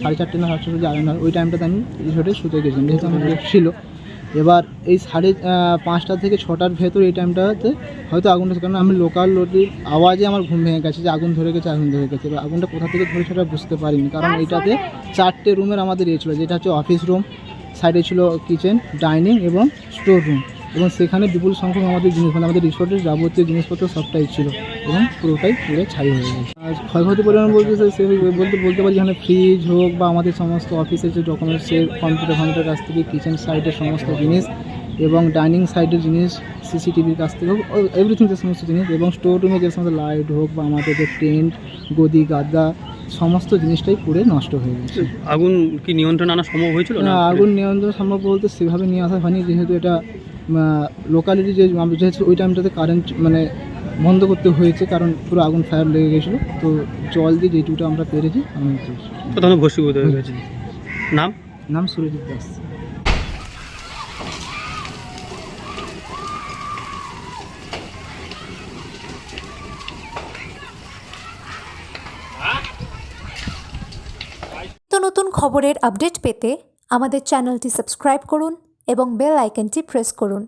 সাড়ে 4টে না 4:30 যে আয়নার ওই টাইমটাতে আমি রিসোর্টে শুতে গেছিলাম, যেহেতু আমার লেট ছিল। এবার এই 5:30 থেকে 6টার ভেতর এই টাইমটাতে হয়তো আগুনটা, কারণ আমি লোকাল লোকের আওয়াজে আমার ঘুম ভেঙে গেছে যে আগুন ধরে গেছে। এবার আগুনটা কোথা থেকে ধরে সেটা বুঝতে পারিনি, কারণ এইটাতে 4টে রুমের আমাদের ছিল, যেটা হচ্ছে অফিস রুম, সাইডে ছিল কিচেন, ডাইনিং এবং স্টোর রুম, এবং সেখানে বিপুল সংখ্যক আমাদের জিনিস, মানে আমাদের রিসোর্টের যাবতীয় জিনিসপত্র সবটাই ছিল, এবং পুরোটাই পুরো ছাই হয়ে গেছে। আর ক্ষয়ক্ষতি পরিমাণ বলতে বলতে পারি, যেখানে ফ্রিজ হোক বা আমাদের সমস্ত অফিসের যে ডকুমেন্টসের কম্পিউটার কাছ থেকে, কিচেন সাইডের সমস্ত জিনিস এবং ডাইনিং সাইডের জিনিস, সিসিটিভির কাছ থেকে হোক, এভরিথিং যে সমস্ত জিনিস, এবং স্টোর রুমে যে সমস্ত লাইট হোক বা আমাদের যে টেন্ট, গদি গাদা, সমস্ত জিনিসটাই পুরো নষ্ট হয়ে গেছে। আগুন কি নিয়ন্ত্রণ আনা সম্ভব হয়েছিল? না, আগুন নিয়ন্ত্রণ সম্ভব বলতে সেভাবে নিয়ে আসা হয়নি, যেহেতু এটা লোকালিটি যেহেতু ওই টাইমটাতে কারেন্ট মানে বন্ধ করতে হয়েছে, কারণ পুরো আগুন ফায়ার লেগে গেছিলো। তো জল দিয়ে যেটুকুটা আমরা পেরেছি প্রথমে ভস্মীভূত হয়ে গেছে। নাম সুরজিৎ দাস। নতুন খবরের আপডেট পেতে আমাদের চ্যানেলটি সাবস্ক্রাইব করুন এবং বেল আইকনটি প্রেস করুন।